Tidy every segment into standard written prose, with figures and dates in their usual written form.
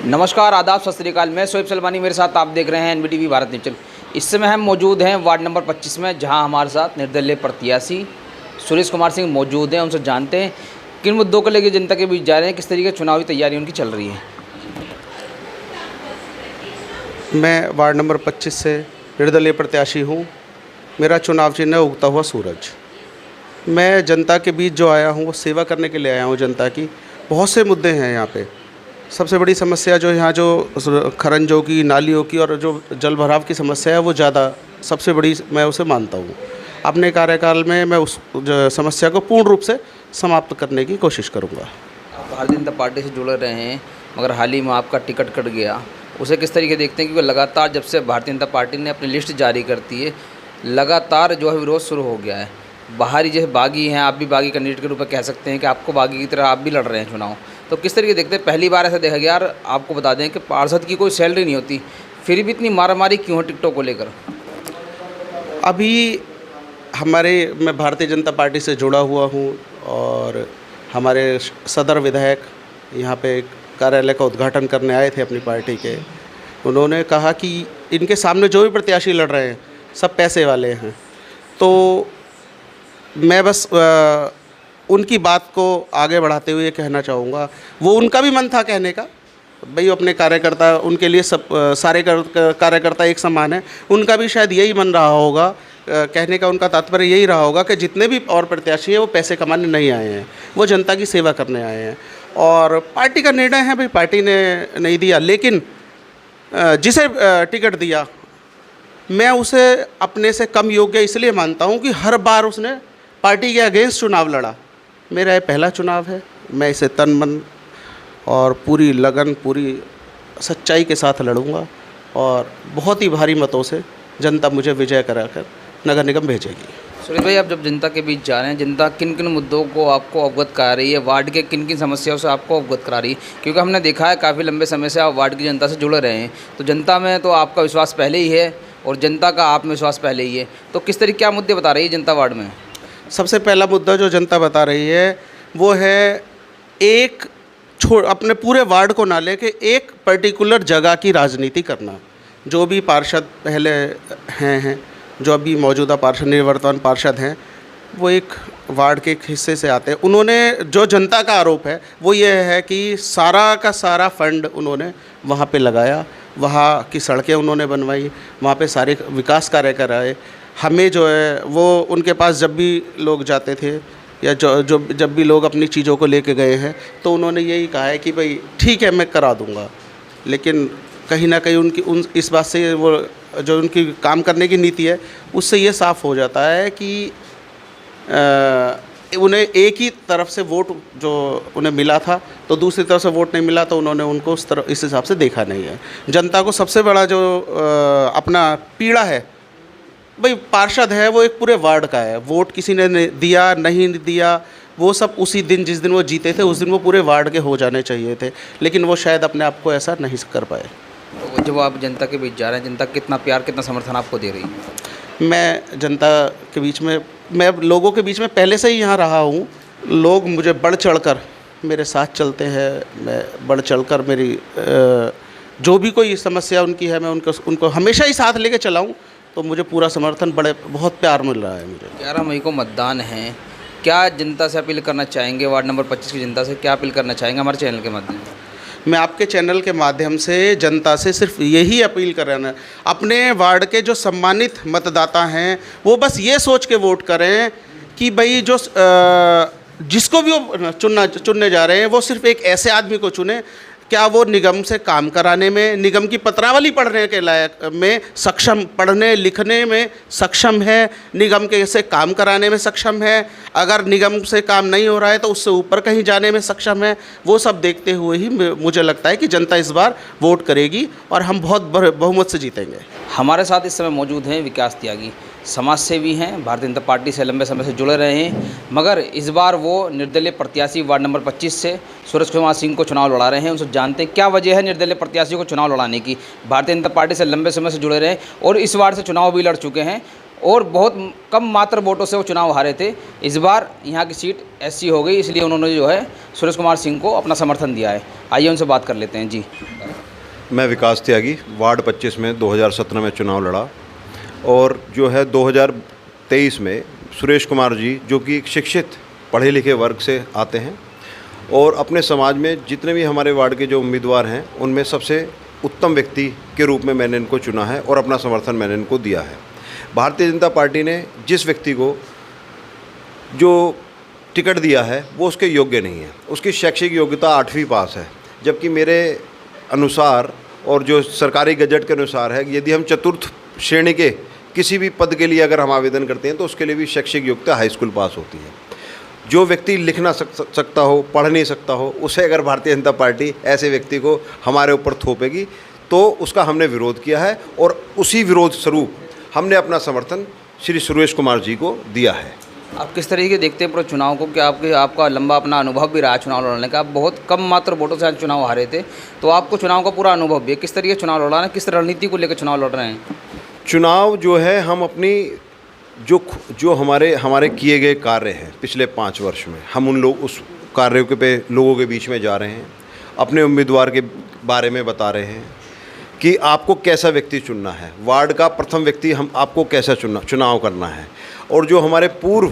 नमस्कार, आदाब, सत श्री अकाल। मैं शोएब सलमानी, मेरे साथ आप देख रहे हैं एनबीटीवी भारत न्यूज़ चैनल। इस समय हम मौजूद हैं वार्ड नंबर 25 में, जहां हमारे साथ निर्दलीय प्रत्याशी सुरेश कुमार सिंह मौजूद हैं। उनसे जानते हैं किन मुद्दों को लेकर जनता के बीच जा रहे हैं, किस तरीके की चुनावी तैयारी उनकी चल रही है। मैं वार्ड नंबर 25 से निर्दलीय प्रत्याशी हूँ। मेरा चुनाव चिन्ह है उगता हुआ सूरज। मैं जनता के बीच जो आया हूँ वो सेवा करने के लिए आया हूँ। जनता की बहुत से मुद्दे हैं यहाँ पे। सबसे बड़ी समस्या जो यहाँ जो खरंजों की, नालियों की और जो जल भराव की समस्या है वो ज़्यादा सबसे बड़ी मैं उसे मानता हूँ। अपने कार्यकाल में मैं उस समस्या को पूर्ण रूप से समाप्त करने की कोशिश करूँगा। आप भारतीय जनता पार्टी से जुड़ रहे हैं, मगर हाल ही में आपका टिकट कट गया, उसे किस तरीके देखते हैं? क्योंकि लगातार जब से भारतीय जनता पार्टी ने अपनी लिस्ट जारी करती है, लगातार जो है विरोध शुरू हो गया है। बाहरी जैसे बागी हैं, आप भी बागी कैंडिडेट के रूप में कह सकते हैं कि आपको बागी की तरह आप भी लड़ रहे हैं चुनाव, तो किस तरीके देखते हैं? पहली बार ऐसा देखा गया। यार आपको बता दें कि पार्षद की कोई सैलरी नहीं होती, फिर भी इतनी मारामारी क्यों है टिकटों को लेकर? अभी मैं भारतीय जनता पार्टी से जुड़ा हुआ हूँ और हमारे सदर विधायक यहाँ पे कार्यालय का उद्घाटन करने आए थे अपनी पार्टी के। उन्होंने कहा कि इनके सामने जो भी प्रत्याशी लड़ रहे हैं सब पैसे वाले हैं। तो मैं बस उनकी बात को आगे बढ़ाते हुए कहना चाहूँगा, वो उनका भी मन था कहने का, भाई अपने कार्यकर्ता, उनके लिए सब सारे कार्यकर्ता एक समान है। उनका भी शायद यही मन रहा होगा, कहने का उनका तात्पर्य यही रहा होगा कि जितने भी और प्रत्याशी हैं वो पैसे कमाने नहीं आए हैं, वो जनता की सेवा करने आए हैं। और पार्टी का निर्णय है, भाई पार्टी ने नहीं दिया, लेकिन जिसे टिकट दिया मैं उसे अपने से कम योग्य इसलिए मानता हूँ कि हर बार उसने पार्टी के अगेंस्ट चुनाव लड़ा। मेरा ये पहला चुनाव है, मैं इसे तन मन और पूरी लगन, पूरी सच्चाई के साथ लड़ूंगा और बहुत ही भारी मतों से जनता मुझे विजय कराकर नगर निगम भेजेगी। सुरेश भाई, आप जब जनता के बीच जा रहे हैं, जनता किन किन मुद्दों को आपको अवगत करा रही है? वार्ड के किन किन समस्याओं से आपको अवगत करा रही है? क्योंकि हमने देखा है काफ़ी लंबे समय से आप वार्ड की जनता से जुड़ रहे हैं, तो जनता में तो आपका विश्वास पहले ही है और जनता का आप में विश्वास पहले ही है। तो किस तरीके क्या मुद्दे बता रही है जनता वार्ड में? सबसे पहला मुद्दा जो जनता बता रही है वो है अपने पूरे वार्ड को ना लेके एक पर्टिकुलर जगह की राजनीति करना। जो भी पार्षद पहले हैं जो अभी मौजूदा पार्षद, निवर्तमान पार्षद हैं, वो एक वार्ड के एक हिस्से से आते हैं। उन्होंने जो जनता का आरोप है वो ये है कि सारा का सारा फंड उन्होंने वहाँ पे लगाया, वहाँ की सड़कें उन्होंने बनवाई, वहाँ पे सारे विकास कार्य कराए। हमें जो है वो उनके पास जब भी लोग जाते थे या जब भी लोग अपनी चीज़ों को लेके गए हैं तो उन्होंने यही कहा है कि भाई ठीक है मैं करा दूंगा, लेकिन कहीं ना कहीं इस बात से वो जो उनकी काम करने की नीति है उससे ये साफ़ हो जाता है कि उन्हें एक ही तरफ से वोट जो उन्हें मिला था तो दूसरी तरफ से वोट नहीं मिला, तो उन्होंने उनको इस हिसाब से देखा नहीं है। जनता को सबसे बड़ा जो अपना पीड़ा है, भाई पार्षद है वो एक पूरे वार्ड का है, वोट किसी ने दिया नहीं दिया वो सब उसी दिन जिस दिन वो जीते थे उस दिन वो पूरे वार्ड के हो जाने चाहिए थे, लेकिन वो शायद अपने आप को ऐसा नहीं कर पाए। तो जब आप जनता के बीच जा रहे हैं, जनता कितना प्यार, कितना समर्थन आपको दे रही है? मैं जनता के बीच में, मैं लोगों के बीच में पहले से ही यहाँ रहा हूँ। लोग मुझे बढ़ चढ़कर मेरे साथ चलते हैं, मैं बढ़ चढ़कर मेरी जो भी कोई समस्या उनकी है मैं उनको हमेशा ही साथ लेके चला हूँ, तो मुझे पूरा समर्थन बहुत प्यार मिल रहा है। मुझे 11 मई को मतदान है, क्या जनता से अपील करना चाहेंगे? वार्ड नंबर 25 की जनता से क्या अपील करना चाहेंगे हमारे चैनल के माध्यम से? मैं आपके चैनल के माध्यम से जनता से सिर्फ यही अपील कर रहा है, अपने वार्ड के जो सम्मानित मतदाता हैं वो बस ये सोच के वोट करें कि भाई जो जिसको भी वो चुनने जा रहे हैं वो सिर्फ एक ऐसे आदमी को चुने, क्या वो निगम से काम कराने में, निगम की पत्रावली पढ़ने के लायक में सक्षम, पढ़ने लिखने में सक्षम है, निगम के से काम कराने में सक्षम है, अगर निगम से काम नहीं हो रहा है तो उससे ऊपर कहीं जाने में सक्षम है। वो सब देखते हुए ही मुझे लगता है कि जनता इस बार वोट करेगी और हम बहुत बहुमत से जीतेंगे। हमारे साथ इस समय मौजूद हैं विकास त्यागी, समाज सेवी हैं, भारतीय जनता पार्टी से लंबे समय से जुड़े रहे हैं, मगर इस बार वो निर्दलीय प्रत्याशी वार्ड नंबर 25 से सुरेश कुमार सिंह को चुनाव लड़ा रहे हैं। उनसे जानते हैं क्या वजह है निर्दलीय प्रत्याशी को चुनाव लड़ाने की। भारतीय जनता पार्टी से लंबे समय से जुड़े रहे और इस वार्ड से चुनाव भी लड़ चुके हैं और बहुत कम मात्र वोटों से वो चुनाव हारे थे। इस बार यहाँ की सीट एससी हो गई, इसलिए उन्होंने जो है सुरेश कुमार सिंह को अपना समर्थन दिया है। आइए उनसे बात कर लेते हैं। जी मैं विकास त्यागी वार्ड 25 में 2017 में चुनाव लड़ा और जो है 2023 में सुरेश कुमार जी जो कि एक शिक्षित पढ़े लिखे वर्ग से आते हैं और अपने समाज में जितने भी हमारे वार्ड के जो उम्मीदवार हैं उनमें सबसे उत्तम व्यक्ति के रूप में मैंने इनको चुना है और अपना समर्थन मैंने इनको दिया है। भारतीय जनता पार्टी ने जिस व्यक्ति को जो टिकट दिया है वो उसके योग्य नहीं है। उसकी शैक्षिक योग्यता 8वीं पास है, जबकि मेरे अनुसार और जो सरकारी गजट के अनुसार है यदि हम चतुर्थ श्रेणी के किसी भी पद के लिए अगर हम आवेदन करते हैं तो उसके लिए भी शैक्षिक योग्यता हाई स्कूल पास होती है। जो व्यक्ति लिख ना सकता हो, पढ़ नहीं सकता हो, उसे अगर भारतीय जनता पार्टी ऐसे व्यक्ति को हमारे ऊपर थोपेगी तो उसका हमने विरोध किया है और उसी विरोध स्वरूप हमने अपना समर्थन श्री सुरेश कुमार जी को दिया है। आप किस तरीके देखते हैं पूरे चुनाव को, कि आपका लंबा अपना अनुभव भी रहा चुनाव लड़ने का, आप बहुत कम मात्र वोटों से आज चुनाव हारे थे, तो आपको चुनाव का पूरा अनुभव भी है। किस तरीके चुनाव लड़ा है, किस रणनीति को लेकर चुनाव लड़ रहे हैं? चुनाव जो है हम अपनी जो हमारे किए गए कार्य हैं पिछले 5 वर्ष में, हम उस कार्यों के पे लोगों के बीच में जा रहे हैं, अपने उम्मीदवार के बारे में बता रहे हैं कि आपको कैसा व्यक्ति चुनना है, वार्ड का प्रथम व्यक्ति हम आपको कैसा चुनाव करना है। और जो हमारे पूर्व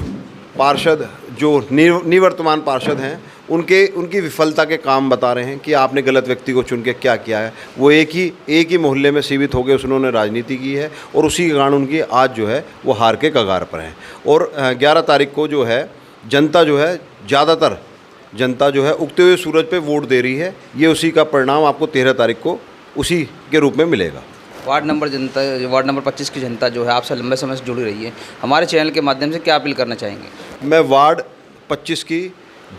पार्षद जो निवर्तमान पार्षद हैं उनकी विफलता के काम बता रहे हैं कि आपने गलत व्यक्ति को चुन के क्या किया है। वो एक ही मोहल्ले में सीमित हो गए, उन्होंने राजनीति की है और उसी के कारण उनकी आज जो है वो हार के कगार पर हैं। और 11 तारीख को जो है जनता जो है ज़्यादातर जनता जो है उगते हुए सूरज पे वोट दे रही है। ये उसी का परिणाम आपको 13 तारीख को उसी के रूप में मिलेगा। वार्ड नंबर 25 की जनता जो है आपसे लंबे समय से जुड़ी रही है, हमारे चैनल के माध्यम से क्या अपील करना चाहेंगे? मैं वार्ड 25 की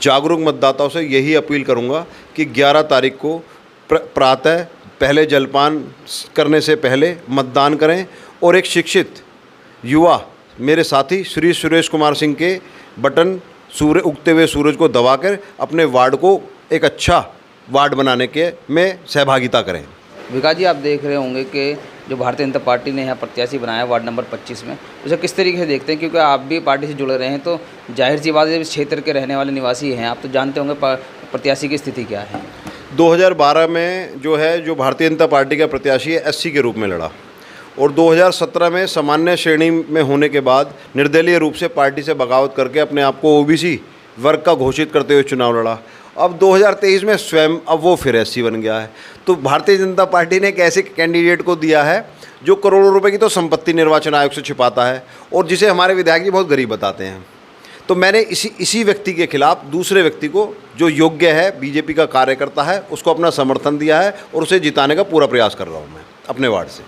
जागरूक मतदाताओं से यही अपील करूंगा कि 11 तारीख को प्रातः पहले जलपान करने से पहले मतदान करें और एक शिक्षित युवा मेरे साथी श्री सुरेश कुमार सिंह के बटन उगते हुए सूरज को दबाकर अपने वार्ड को एक अच्छा वार्ड बनाने के में सहभागिता करें। विकास जी, आप देख रहे होंगे कि जो भारतीय जनता पार्टी ने यहाँ प्रत्याशी बनाया वार्ड नंबर 25 में, उसे किस तरीके से देखते हैं? क्योंकि आप भी पार्टी से जुड़े रहे हैं तो जाहिर सी बात है, इस क्षेत्र के रहने वाले निवासी हैं, आप तो जानते होंगे प्रत्याशी की स्थिति क्या है। 2012 में जो भारतीय जनता पार्टी का प्रत्याशी है SC के रूप में लड़ा और 2017 में सामान्य श्रेणी में होने के बाद निर्दलीय रूप से पार्टी से बगावत करके अपने आप को OBC वर्ग का घोषित करते हुए चुनाव लड़ा। अब 2023 में स्वयं अब वो फिर SC बन गया है। तो भारतीय जनता पार्टी ने एक ऐसे कैंडिडेट को दिया है जो करोड़ों रुपए की तो संपत्ति निर्वाचन आयोग से छिपाता है और जिसे हमारे विधायक जी बहुत गरीब बताते हैं। तो मैंने इसी व्यक्ति के खिलाफ दूसरे व्यक्ति को जो योग्य है, बीजेपी का कार्यकर्ता है, उसको अपना समर्थन दिया है और उसे जिताने का पूरा प्रयास कर रहा हूँ मैं अपने वार्ड से।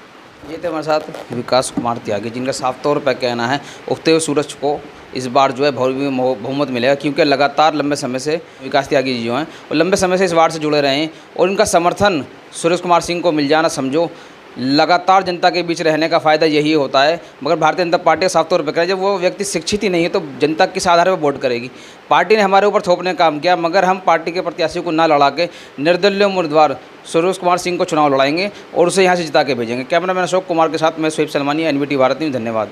ये थे हमारे साथ विकास कुमार त्यागी, जिनका साफ तौर पर कहना है उगते हुए सूरज को इस बार जो है बहुमत मिलेगा, क्योंकि लगातार लंबे समय से विकास त्यागी जी जो हैं वो लंबे समय से इस वार्ड से जुड़े रहे हैं और इनका समर्थन सुरेश कुमार सिंह को मिल जाना, समझो लगातार जनता के बीच रहने का फ़ायदा यही होता है। मगर भारतीय जनता पार्टी साफ तौर पर कहे, जब वो व्यक्ति शिक्षित ही नहीं है तो जनता किस आधार पर वोट करेगी? पार्टी ने हमारे ऊपर थोपने का काम किया, मगर हम पार्टी के प्रत्याशी को ना लड़ा के निर्दलीय उम्मीदवार सुरेश कुमार सिंह को चुनाव लड़ाएंगे और उसे यहाँ से जिता के भेजेंगे। कैमरामैन अशोक कुमार के साथ मैं शोएब सलमानी, NBT भारत न्यूज़। धन्यवाद।